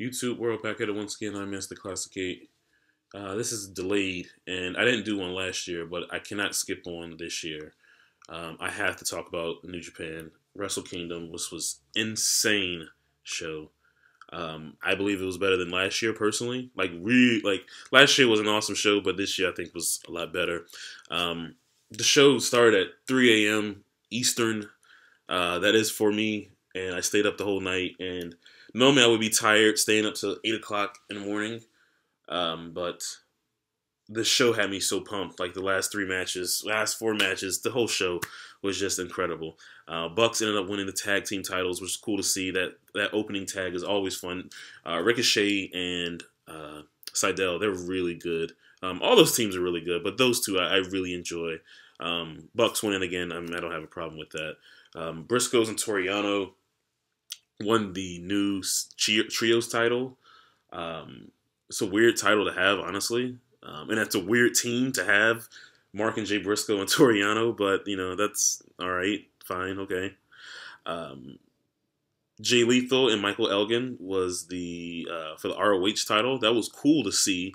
YouTube World back at it once again. I'm Mr. Classic 8. This is delayed, and I didn't do one last year, but I cannot skip one this year. I have to talk about New Japan Wrestle Kingdom, which was insane show. I believe it was better than last year personally. Like last year was an awesome show, but this year I think was a lot better. The show started at 3 a.m. Eastern. That is for me, and I stayed up the whole night. And normally I would be tired staying up till 8 o'clock in the morning, but the show had me so pumped. Like the last four matches, the whole show was just incredible. Bucks ended up winning the tag team titles, which is cool to see. That opening tag is always fun. Ricochet and Seidel, they're really good. All those teams are really good, but those two I really enjoy. Bucks winning again, I don't have a problem with that. Briscoes and Toriano won the new Trios title. It's a weird title to have, honestly. And that's a weird team to have, Mark and Jay Briscoe and Toriano, but, that's all right. Fine, okay. Jay Lethal and Michael Elgin was for the ROH title. That was cool to see.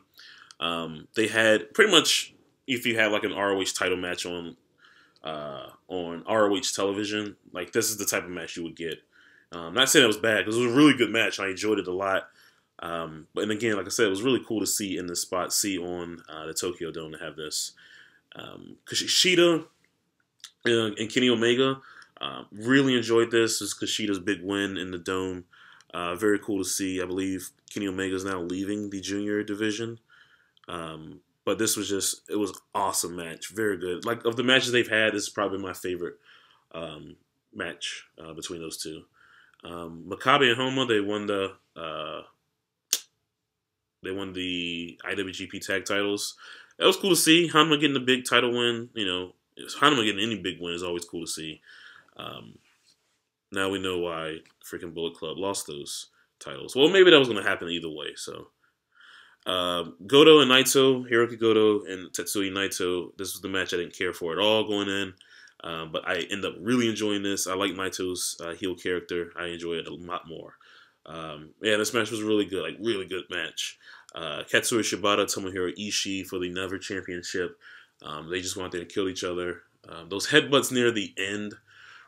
They had pretty much, if you have like an ROH title match on ROH television, like this is the type of match you would get. Not saying it was bad, because it was a really good match. I enjoyed it a lot. And again, like I said, it was really cool to see in the spot, on the Tokyo Dome to have this. Kushida and Kenny Omega, really enjoyed this. This is Kushida's big win in the Dome. Very cool to see. I believe Kenny Omega is now leaving the junior division. But this was it was an awesome match. Very good. Like, of the matches they've had, this is probably my favorite match between those two. Maccabi and Homa, they won the IWGP tag titles. That was cool to see. Hanma getting a big title win. Hanma getting any big win is always cool to see. Now we know why freaking Bullet Club lost those titles. Well, maybe that was going to happen either way. So, Goto and Naito, Hiroki Goto and Tetsuya Naito. This was the match I didn't care for at all going in. But I end up really enjoying this. I like Naito's heel character. I enjoy it a lot more. This match was really good. Like, really good match. Katsuyori Shibata, Tomohiro Ishii for the Never Championship. They just went there to kill each other. Those headbutts near the end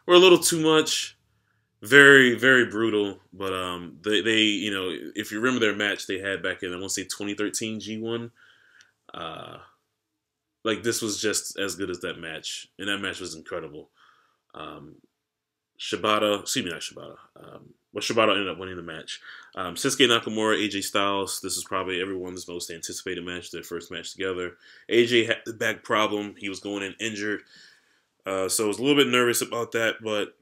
were a little too much. Very, very brutal. But they if you remember their match they had back in, I want to say 2013 G1, like this was just as good as that match. And that match was incredible. Shibata ended up winning the match. Shinsuke Nakamura, AJ Styles. This is probably everyone's most anticipated match, their first match together. AJ had the back problem. He was going in injured. So I was a little bit nervous about that, but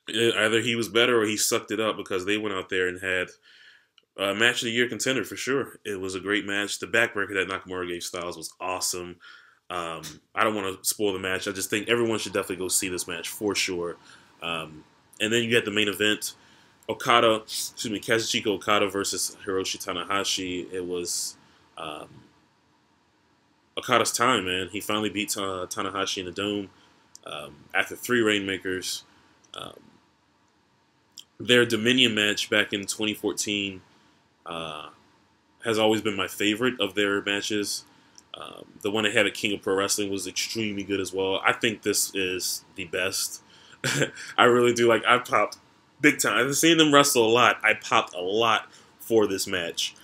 either he was better or he sucked it up, because they went out there and had a match of the year contender for sure. It was a great match. The backbreaker that Nakamura gave Styles was awesome. I don't want to spoil the match. I just think everyone should definitely go see this match for sure. And then you had the main event, Kazuchika Okada versus Hiroshi Tanahashi. It was Okada's time, man. He finally beat Tanahashi in the Dome after 3 Rainmakers. Their Dominion match back in 2014 has always been my favorite of their matches. The one they had at King of Pro Wrestling was extremely good as well. I think this is the best. I really do. Like, I popped big time. I've seen them wrestle a lot. I popped a lot for this match.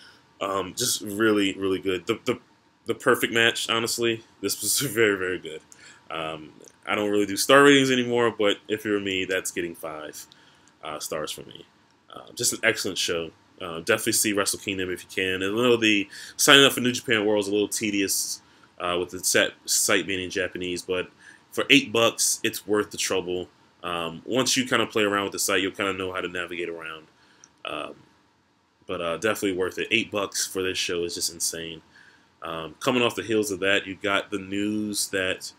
Just really, really good. The perfect match, honestly. This was very, very good. I don't really do star ratings anymore, but if you're me, that's getting 5 stars for me. Just an excellent show. Definitely see Wrestle Kingdom if you can. And I know the signing up for New Japan World is a little tedious with the site being in Japanese, but for $8, it's worth the trouble. Once you kind of play around with the site, you'll kind of know how to navigate around. But definitely worth it. $8 for this show is just insane. Coming off the heels of that, you got the news that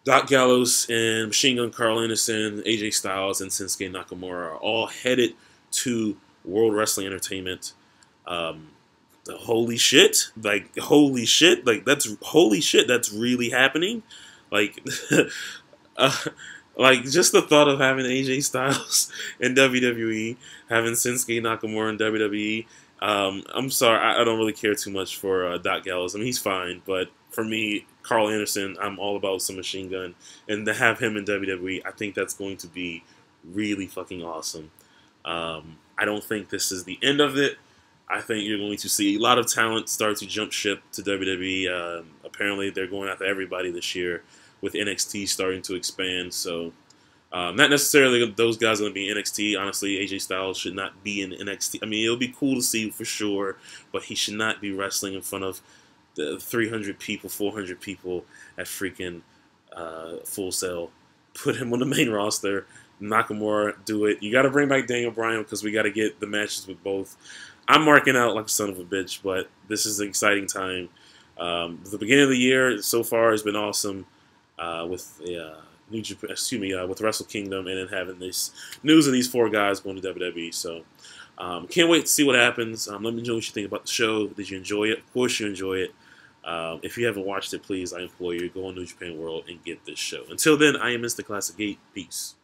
Doc Gallows and Machine Gun Carl Anderson, AJ Styles, and Shinsuke Nakamura are all headed to World Wrestling Entertainment. Holy shit. Like, that's holy shit. That's really happening. Like, Like, just the thought of having AJ Styles in WWE, having Shinsuke Nakamura in WWE. I'm sorry, I don't really care too much for Doc Gallows. I mean, he's fine, but for me, Carl Anderson, I'm all about some Machine Gun, and to have him in WWE, I think that's going to be really fucking awesome. I don't think this is the end of it. I think you're going to see a lot of talent start to jump ship to WWE. Apparently, they're going after everybody this year, with NXT starting to expand. So, not necessarily those guys are going to be in NXT. Honestly, AJ Styles should not be in NXT. I mean, it'll be cool to see for sure, but he should not be wrestling in front of the 300 people, 400 people at freaking Full Sail. Put him on the main roster. Nakamura, do it. You got to bring back Daniel Bryan because we got to get the matches with both. I'm marking out like a son of a bitch, but this is an exciting time. The beginning of the year so far has been awesome with New Japan, with Wrestle Kingdom, and then having this news of these 4 guys going to WWE. So can't wait to see what happens. Let me know what you think about the show. Did you enjoy it? Of course you enjoy it. If you haven't watched it, please, I implore you, go on New Japan World and get this show. Until then, I am Mr. Classic Gate. Peace.